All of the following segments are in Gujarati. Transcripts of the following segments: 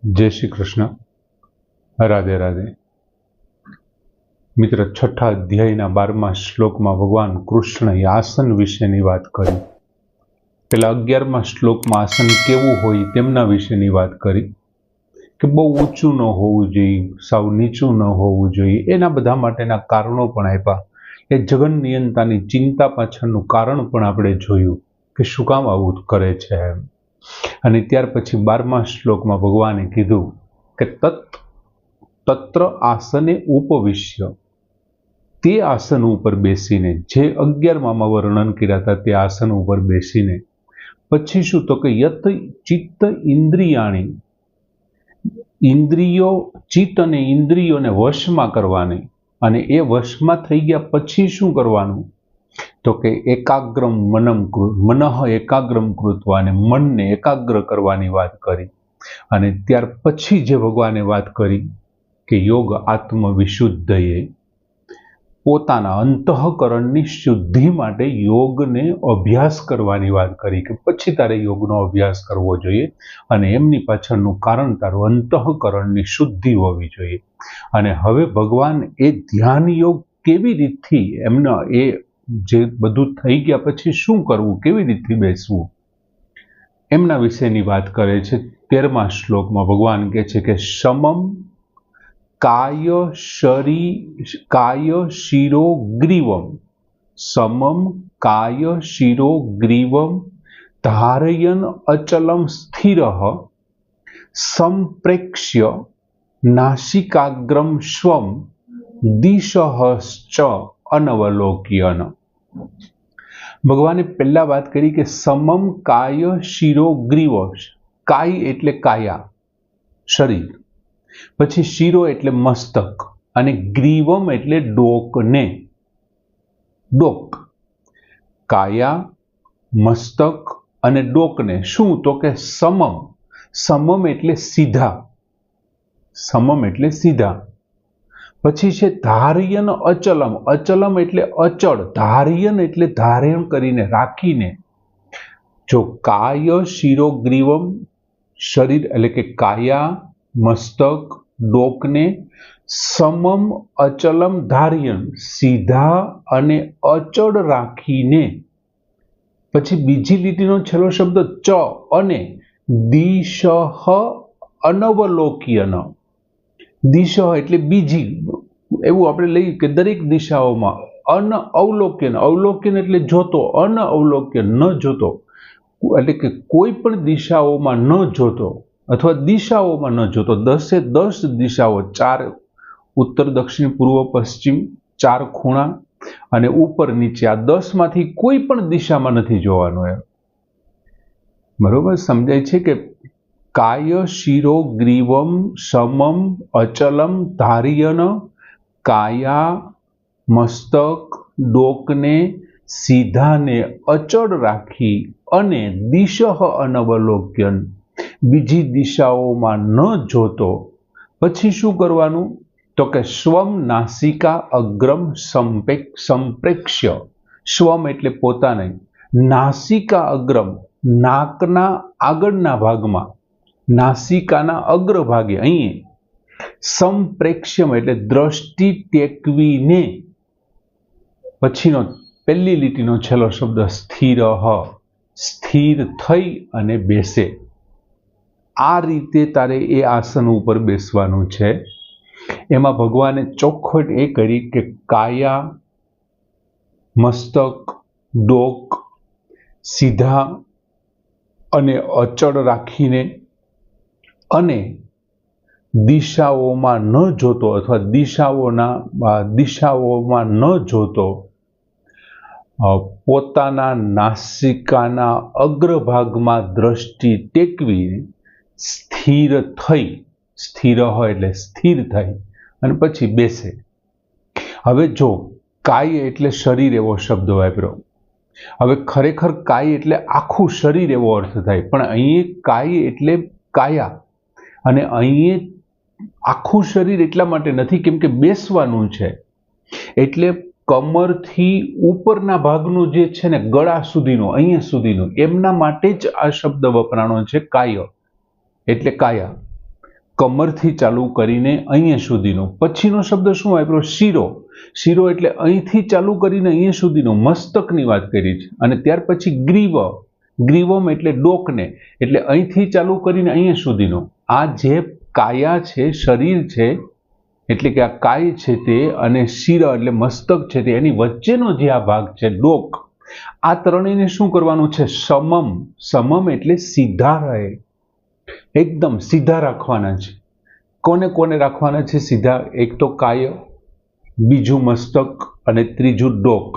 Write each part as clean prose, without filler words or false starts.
जय श्री कृष्ण। राधे राधे। मित्र, छठा अध्यायना 12मा श्लोकमां भगवान कृष्णए आसन विशेनी वात करी। पेला 11मा श्लोकमां आसन केवुं होय तेमना विशेनी वात करी के बहु ऊंचुं न होवुं जोईए, साव नीचुं न होवुं जोईए। एना बधा माटेना कारणो पण आप्या। ए जगन नियंतानी चिंता पाछळनुं कारण पण आपणे जोयुं के शुं काम आवुं करे छे एम। અને ત્યાર પછી 12મા શ્લોકમાં ભગવાને કીધું કે તત્ર આસને ઉપવિશ્ય, તે આસન ઉપર બેસીને, જે 11મામાં વર્ણન કર્યા હતા તે આસન ઉપર બેસીને પછી શું તો કે યત ચિત્ત ઇન્દ્રિયાણી, ઇન્દ્રિયો, ચિત્ત અને ઇન્દ્રિયોને વશમાં કરવાની, અને એ વશમાં થઈ ગયા પછી શું કરવાનું તો કે એકાગ્રમ મનઃ એકાગ્રમ કૃત્વા, અને મનને એકાગ્ર કરવાની વાત કરી। અને ત્યાર પછી જે ભગવાને વાત કરી કે યોગ આત્મવિશુદ્ધયે, પોતાના અંતઃકરણની શુદ્ધિ માટે યોગને અભ્યાસ કરવાની વાત કરી કે પછી તારે યોગનો અભ્યાસ કરવો જોઈએ, અને એમની પાછળનું કારણ તારું અંતઃકરણની શુદ્ધિ હોવી જોઈએ। અને હવે ભગવાન એ ધ્યાન યોગ કેવી રીતથી એમના એ જે બધું થઈ ગયા પછી શું કરવું, કેવી રીતથી બેસવું, એમના વિશેની વાત કરે છે। 13મા શ્લોકમાં ભગવાન કહે છે કે સમમ કાય શિરો ગ્રીવમ, સમમ કાય શિરો ગ્રીવમ ધારયન અચલમ સ્થિરઃ સંપ્રેક્ષ્ય નાસિકાગ્રમ સ્વમ દિશઃશ્ચ અનવલોક્યન। ભગવાને પહેલા વાત કરી કે સમમ કાય શિરો ગ્રીવ, કાય એટલે કાયા શરીર, પછી શિરો એટલે મસ્તક, અને ગ્રીવમ એટલે ડોકને, ડોક, કાયા, મસ્તક અને ડોકને શું તો કે સમમ, સમમ એટલે સીધા, સમમ એટલે સીધા। પછી છે ધાર્યન અચલમ, અચલમ એટલે અચળ, ધાર્યન એટલે ધારણ કરીને, રાખીને। જો કાય શિરો ગ્રીવમ, શરીર એટલે કે કાયા, મસ્તક, ડોકને, સમમ અચલમ ધાર્યન, સીધા અને અચળ રાખીને। પછી બીજી લીટીનો છેલ્લો શબ્દ ચ, અને દિશઃ અનવલોક્યન, દિશ એટલે બીજી, એવું આપણે લઈએ કે દરેક દિશાઓમાં, અનઅવલોક્યન, અવલોક્યન એટલે જોતો, અનઅવલોક્યન ન જોતો, એટલે કે કોઈ પણ દિશાઓમાં ન જોતો, અથવા દિશાઓમાં ન જોતો, 10 દિશાઓ, 4 ઉત્તર દક્ષિણ પૂર્વ પશ્ચિમ, 4 ખૂણા અને ઉપર નીચે, આ 10માંથી કોઈ પણ દિશામાં નથી જોવાનું એમ, બરોબર સમજાય છે કે કાય શિરો ગ્રીવમ સમમ અચલમ ધાર્યન, કાયા, મસ્તક, ડોકને સીધાને અચળ રાખી, અને દિશઃ અનવલોક્યન, બીજી દિશાઓમાં ન જોતો। પછી શું કરવાનું તો કે સ્વમ નાસિકા અગ્રમ સંપ્રેક્ષ્ય, સ્વમ એટલે પોતાને, નાસિકા અગ્રમ નાકના આગળના ભાગમાં, નાસિકાના અગ્રભાગે અહીં, સંપ્રેક્ષ્યમ એટલે દ્રષ્ટિ ટેકવીને, પછીનો પહેલી લીટીનો છેલ્લો શબ્દ સ્થિરઃ, સ્થિર થઈ અને બેસે। આ રીતે તારે એ આસન ઉપર બેસવાનું છે। એમાં ભગવાને ચોખવટ એ કરી કે કાયા, મસ્તક, ડોક સીધા અને અચળ રાખીને, અને દિશાઓમાં ન જોતો, અથવા દિશાઓમાં ન જોતો, પોતાના નાસિકાના અગ્રભાગમાં દ્રષ્ટિ ટેકવી, સ્થિર થઈ, સ્થિર હોય એટલે સ્થિર થઈ અને પછી બેસે। હવે જો કાય એટલે શરીર એવો શબ્દ વાપર્યો, હવે ખરેખર કાય એટલે આખું શરીર એવો અર્થ થાય, પણ અહીં કાય એટલે કાયા, અને અહીં આખું શરીર એટલા માટે નથી કેમ કે બેસવાનું છે, એટલે કમરથી ઉપરના ભાગનું જે છે ને, ગળા સુધીનું, અહીંયા સુધીનું, એમના માટે જ આ શબ્દ વપરાણો છે કાય, એટલે કાયા। કમરથી ચાલુ કરીને અહીંયા સુધીનો. પછીનો શબ્દ શું વાપર્યો? શિરો. શિરો એટલે અહીંથી ચાલુ કરીને અહીંયા સુધીનો, મસ્તકની વાત કરી છે. અને ત્યાર પછી ગ્રીવ. ગ્રીવમ એટલે ડોકને, એટલે અહીંથી ચાલુ કરીને અહીંયા સુધીનો. આ જે કાયા છે, શરીર છે, એટલે કે આ કાય છે તે, અને શિર એટલે મસ્તક છે તે, એની વચ્ચેનો જે આ ભાગ છે ડોક, આ ત્રણેયને શું કરવાનું છે? સમમ. સમમ એટલે સીધા રહે, એકદમ સીધા રાખવાના છે. કોને કોને રાખવાના છે સીધા? એક તો કાય, બીજું મસ્તક અને ત્રીજું ડોક.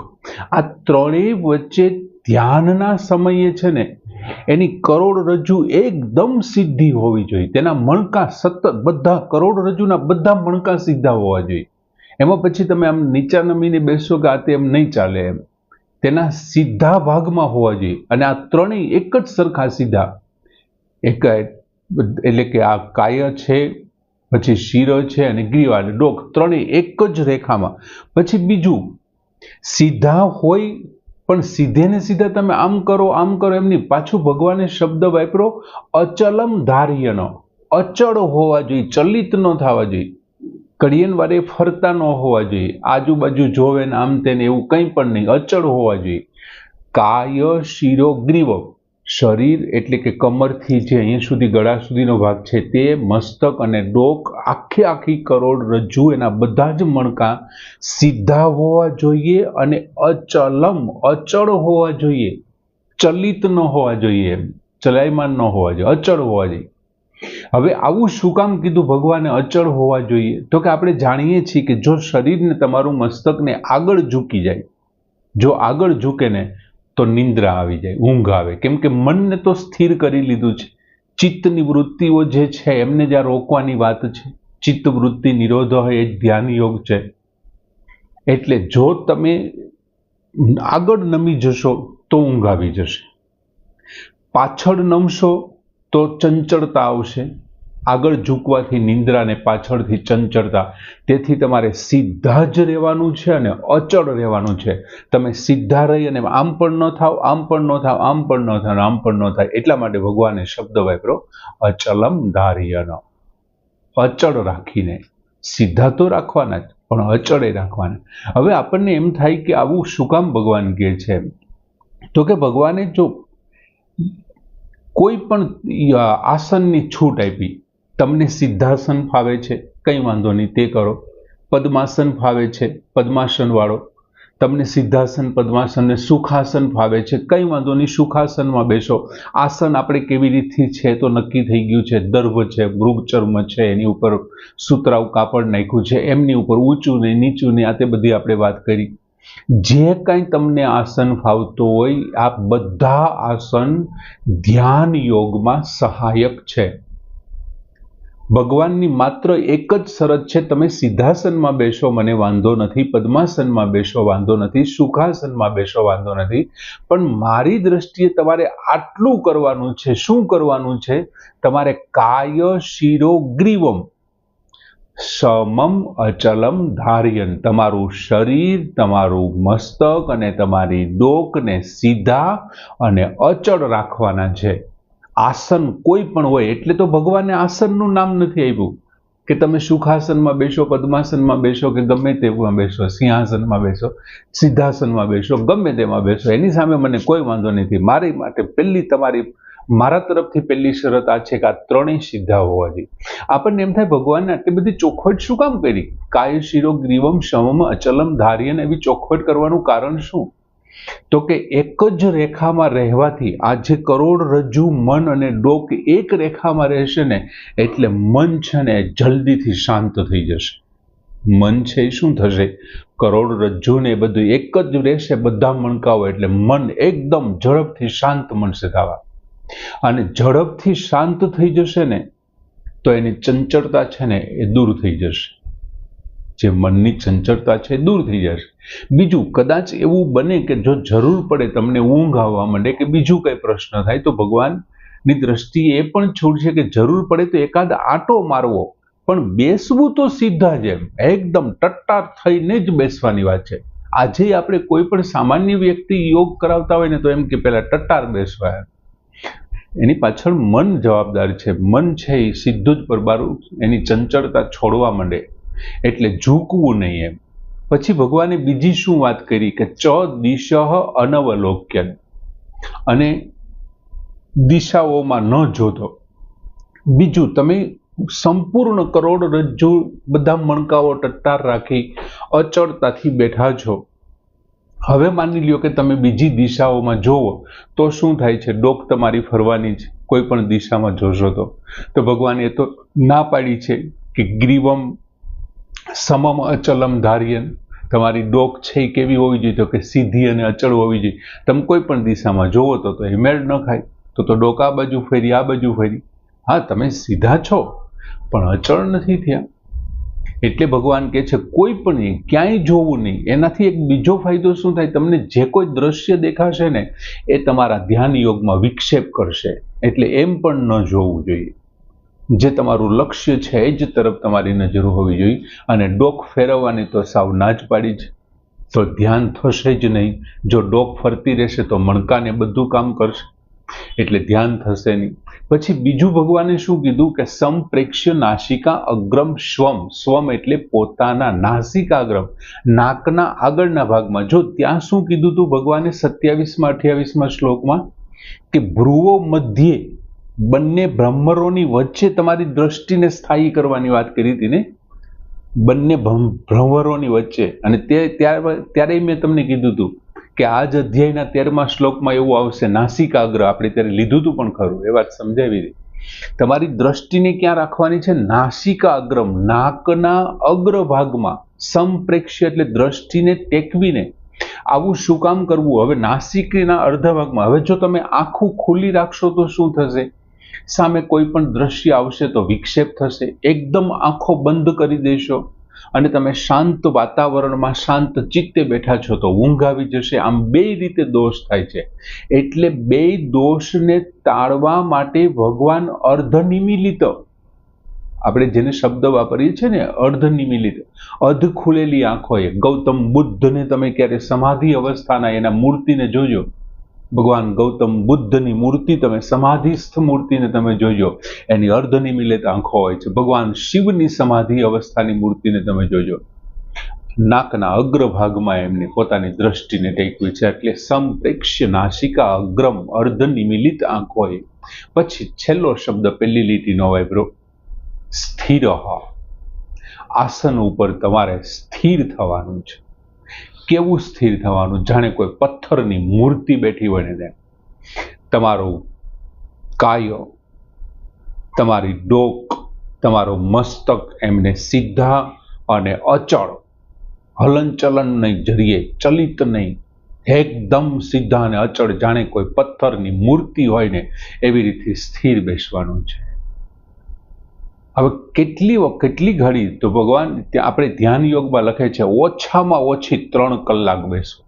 આ ત્રણેય વચ્ચે ધ્યાનના સમયે છે ને એની કરોડરજ્જુ એકદમ સીધી હોવી જોઈએ. તેના મણકા સતત બધા કરોડરજ્જુના બધા મણકા સીધા હોવા જોઈએ. એમાં પછી તમે આમ નીચા નમીને બેસો કે આ તે એમ નહીં ચાલે. એમ તેના સીધા ભાગમાં હોવા જોઈએ. અને આ ત્રણેય એક જ સરખા સીધા, એક એટલે કે આ કાય છે, પછી શિર છે અને ગ્રીવા એટલે ડોક, ત્રણેય એક જ રેખામાં. પછી બીજું, સીધા હોય પણ સીધે ને સીધા તમે આમ કરો એમની. પાછું ભગવાને શબ્દ વાપરો અચલમ ધાર્યનો. અચળ હોવા જોઈએ, ચલિત ન થવા જોઈએ, ઘડિયન વારે ફરતા ન હોવા જોઈએ, આજુબાજુ જોવે ને આમ તેને એવું કંઈ પણ નહીં, અચળ હોવા જોઈએ. કાય શિરો ગ્રીવ. શરીર એટલે કે કમરથી જે અહીંયા સુધી ગળા સુધીનો ભાગ છે તે, મસ્તક અને ડોક, આખી કરોડરજ્જુ, એના બધા જ મણકા સીધા હોવા જોઈએ અને અચલમ અચળ હોવા જોઈએ, ચલિત ન હોવા જોઈએ, ચલાયમાન ન હોવા જોઈએ, અચળ હોવા જોઈએ. હવે આવું શું કામ કીધું ભગવાને અચળ હોવા જોઈએ? તો કે આપણે જાણીએ છીએ કે જો શરીરને તમારું મસ્તકને આગળ ઝૂકી જાય, જો આગળ ઝૂકે ને તો નિંદ્રા આવી જાય, ઊંઘ આવે. કેમ કે મનને તો સ્થિર કરી લીધું છે. ચિત્તની વૃત્તિઓ જે છે એમને જ્યાં રોકવાની વાત છે. ચિત્ત વૃત્તિ નિરોધ હોય એ ધ્યાન યોગ છે. એટલે જો તમે આગળ નમી જશો તો ઊંઘ આવી જશે, પાછળ નમશો તો ચંચળતા આવશે. આગળ ઝૂકવાથી નિંદ્રા ને પાછળથી ચંચળતા. તેથી તમારે સીધા જ રહેવાનું છે અને અચળ રહેવાનું છે. તમે સીધા રહી અને આમ પણ ન થાવ, આમ પણ ન થાવ, આમ પણ ન થાવ, આમ પણ ન થાય. એટલા માટે ભગવાને શબ્દ વાપર્યો અચલમ ધાર્યનો. અચળ રાખીને, સીધા તો રાખવાના જ પણ અચળે રાખવાના. હવે આપણને એમ થાય કે આવું શું કામ ભગવાન કહે છે? તો કે ભગવાને જો કોઈ પણ આસનની છૂટ આપી, તમને સિદ્ધાસન ફાવે છે કંઈ વાંધો નહીં, તે કરો. પદ્માસન ફાવે છે, પદ્માસન વાળો. તમને સિદ્ધાસન, પદ્માસન ને સુખાસન ફાવે છે, કંઈ વાંધો નહીં, સુખાસનમાં બેસો. આસન આપણે કેવી રીતથી છે તો નક્કી થઈ ગયું છે. દર્ભ છે, મૃગચર્મ છે, એની ઉપર સુતરાઉ કાપડ નાખ્યું છે, એમની ઉપર ઊંચું ને નીચું ને આ તે બધી આપણે વાત કરી. જે કંઈ તમને આસન ફાવતું હોય, આ બધા આસન ધ્યાન યોગમાં સહાયક છે. ભગવાનની માત્ર એક જ શરત છે, તમે સિદ્ધાસનમાં બેસો મને વાંધો નથી, પદ્માસનમાં બેસો વાંધો નથી, સુખાસનમાં બેસો વાંધો નથી, પણ મારી દ્રષ્ટિએ તમારે આટલું કરવાનું છે. શું કરવાનું છે? તમારે કાય શિરો ગ્રીવમ સમમ અચલમ ધાર્યન. તમારું શરીર, તમારું મસ્તક અને તમારી ડોકને સીધા અને અચળ રાખવાના છે. આસન કોઈ પણ હોય, એટલે તો ભગવાને આસનનું નામ નથી આપ્યું કે તમે સુખાસનમાં બેસો, પદ્માસનમાં બેસો, કે ગમે તેમાં બેસો, સિંહાસનમાં બેસો, સિદ્ધાસનમાં બેસો, ગમે તેમાં બેસો, એની સામે મને કોઈ વાંધો નથી. મારી માટે મારા તરફથી પહેલી શરત આ છે કે આ ત્રણેય સીધા હોવા જોઈએ. આપણને એમ થાય ભગવાનને આટલી બધી ચોખવટ શું કામ કરી? કાય શિરો ગ્રીવમ સમમ અચલમ ધાર્યન, એવી ચોખવટ કરવાનું કારણ શું? તો કે એક જ રેખામાં રહેવાથી, આ જે કરોડરજ્જુ, મન અને ડોક એક રેખામાં રહેશે ને, એટલે મન છે ને જલ્દીથી શાંત થઈ જશે. મન છે એ શું થશે? કરોડરજ્જુ ને બધું એક જ રહેશે, બધા મણકાઓ, એટલે મન એકદમ ઝડપથી શાંત મળશે થવા. અને ઝડપથી શાંત થઈ જશે ને તો એની ચંચળતા છે ને એ દૂર થઈ જશે. જે મનની ચંચળતા છે દૂર થઈ જશે. બીજું, કદાચ એવું બને કે જો જરૂર પડે, તમને ઊંઘ આવવા માંડે કે બીજું કઈ પ્રશ્ન થાય, તો ભગવાનની દ્રષ્ટિએ એ પણ છૂટ છે કે જરૂર પડે તો એકાદ આંટો મારવો, પણ બેસવું તો સીધા જ એકદમ ટટ્ટાર થઈને જ બેસવાની વાત છે. આજે આપણે કોઈ પણ સામાન્ય વ્યક્તિ યોગ કરાવતા હોય ને તો એમ કે પહેલા ટટ્ટાર બેસવા, એની પાછળ મન જવાબદાર છે. મન છે એ સીધું જ પરબારું એની ચંચળતા છોડવા માંડે, એટલે ઝૂકવું નહીં એમ. પછી ભગવાને બીજી શું વાત કરી કે ચ દિશ અનવલોક્યન, અને દિશાઓમાં ન જોતો. બીજું, તમે સંપૂર્ણ કરોડરજ્જુ બધા મણકાઓ ટટ્ટાર રાખી અચળતાથી બેઠા છો. હવે માની લ્યો કે તમે બીજી દિશાઓમાં જોવો તો શું થાય છે? ડોક તમારી ફરવાની છે કોઈ પણ દિશામાં જોશો તો ભગવાને એ તો ના પાડી છે કે ગ્રીવમ સમમ અચલમ ધાર્યન, તમારી ડોક છે એ કેવી હોવી જોઈએ? તો કે સીધી અને અચળ હોવી જોઈએ. તમે કોઈ પણ દિશામાં જોવો તો એ મેળ ન ખાય. તો ડોક આ બાજુ ફેરી, આ બાજુ ફેરી. હા, તમે સીધા છો પણ અચળ નથી થયા. એટલે ભગવાન કહે છે કોઈ પણ ક્યાંય જોવું નહીં. એનાથી એક બીજો ફાયદો શું થાય? તમને જે કોઈ દ્રશ્ય દેખાશે ને એ તમારા ધ્યાન યોગમાં વિક્ષેપ કરશે. એટલે એમ પણ ન જોવું જોઈએ. જે તમારું લક્ષ્ય છે એ જ તરફ તમારી નજર હોવી જોઈએ. અને ડોક ફેરવવાની તો સાવ ના જ પાડી છે. તો ધ્યાન થશે જ નહીં. જો ડોક ફરતી રહેશે તો મણકાને બધું કામ કરશે, એટલે ધ્યાન થશે નહીં. પછી બીજું ભગવાને શું કીધું કે સંપ્રેક્ષ્ય નાસિકા અગ્રમ સ્વમ. સ્વમ એટલે પોતાના, નાસિકાગ્રમ નાકના આગળના ભાગમાં. જો ત્યાં શું કીધું હતું ભગવાને 27માં 28માં શ્લોકમાં કે ભ્રુવો મધ્યે, બંને ભ્રમરોની વચ્ચે તમારી દ્રષ્ટિને સ્થાયી કરવાની વાત કરી હતી ને, બંને ભ્રમરોની વચ્ચે. અને ત્યારે મેં તમને કીધું હતું કે આ જ અધ્યાયના 13મા શ્લોકમાં એવું આવશે નાસિકાગ્ર. આપણે ત્યારે લીધું હતું પણ ખરું, એ વાત સમજાવી હતી. તમારી દ્રષ્ટિને ક્યાં રાખવાની છે? નાસિકાગ્રમ, નાકના અગ્રભાગમાં. સંપ્રેક્ષ્ય એટલે દ્રષ્ટિને ટેકવીને. આવું શું કામ કરવું? હવે નાસિકના અડધા ભાગમાં. હવે જો તમે આંખો ખુલ્લી રાખશો તો શું થશે? સામે કોઈ પણ દ્રશ્ય આવશે તો વિક્ષેપ થશે. એકદમ આંખો બંધ કરી દેશો અને તમે શાંત વાતાવરણમાં શાંત ચિત્તે બેઠા છો તો ઊંઘ આવી જશે. આમ બે રીતે દોષ થાય છે. એટલે બે દોષને ટાળવા માટે ભગવાન અર્ધનિમીલિત, આપણે જેને શબ્દ વાપરીએ છીએ ને અર્ધનિમીલિત, અધ ખુલેલી આંખોએ. ગૌતમ બુદ્ધને તમે ક્યારે સમાધિ અવસ્થાના એના મૂર્તિને જોજો, ભગવાન ગૌતમ બુદ્ધની મૂર્તિ તમે સમાધિસ્થ મૂર્તિને તમે જોજો, એની અર્ધનિમીલિત આંખો હોય છે. ભગવાન શિવની સમાધિ અવસ્થાની મૂર્તિને તમે જોજો, નાકના અગ્રભાગમાં એમની પોતાની દ્રષ્ટિને ટેકવી છે. એટલે સંપ્રેક્ષ્ય નાસિકા અગ્રમ, અર્ધનિમીલિત આંખોએ. પછી છેલ્લો શબ્દ પહેલી લીટીનો વાપરો, સ્થિર. આસન ઉપર તમારે સ્થિર થવાનું છે. કેવું સ્થિર થવાનું? જાણે કોઈ પથ્થરની મૂર્તિ બેઠી હોય ને. તમારું કાય, તમારી ડોક, તમારું મસ્તક એમને સીધા અને અચળ, હલનચલન નહીં, જરીએ ચલિત નહીં, એકદમ સીધા અને અચળ, જાણે કોઈ પથ્થરની મૂર્તિ હોય ને એવી રીતે સ્થિર બેસવાનું છે. હવે કેટલી ઘડી? તો ભગવાન આપણે ધ્યાન યોગમાં લખે છે ઓછામાં ઓછી 3 કલાક બેસો.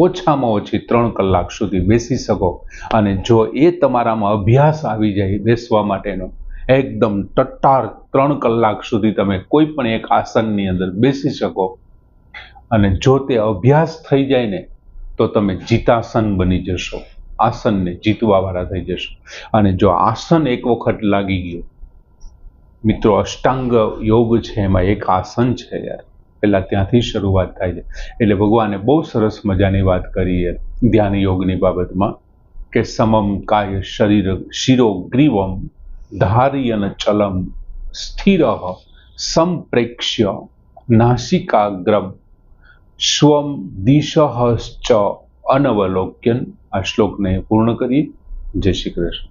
ઓછામાં ઓછી 3 કલાક સુધી બેસી શકો. અને જો એ તમારામાં અભ્યાસ આવી જાય બેસવા માટેનો, એકદમ ટટ્ટાર 3 કલાક સુધી તમે કોઈ પણ એક આસનની અંદર બેસી શકો, અને જો તે અભ્યાસ થઈ જાય ને તો તમે જીતાસન બની જશો. આસનને જીતવા વાળા થઈ જશો. અને જો આસન એક વખત લાગી ગયું, મિત્રો અષ્ટાંગ યોગ છે એમાં એક આસન છે યાર, પેલા ત્યાંથી શરૂઆત થાય છે. એટલે ભગવાને બહુ સરસ મજાની વાત કરી યાર ધ્યાન યોગની બાબતમાં કે સમમ કાય શરીર શિરો ગ્રીવમ ધાર્યન ચલમ સ્થિર સંપ્રેક્ષ્ય નાસિકાગ્રમ સ્વમ દિશઃશ્ચ અનવલોક્યન. આ શ્લોકને પૂર્ણ કરીએ. જય શ્રી કૃષ્ણ.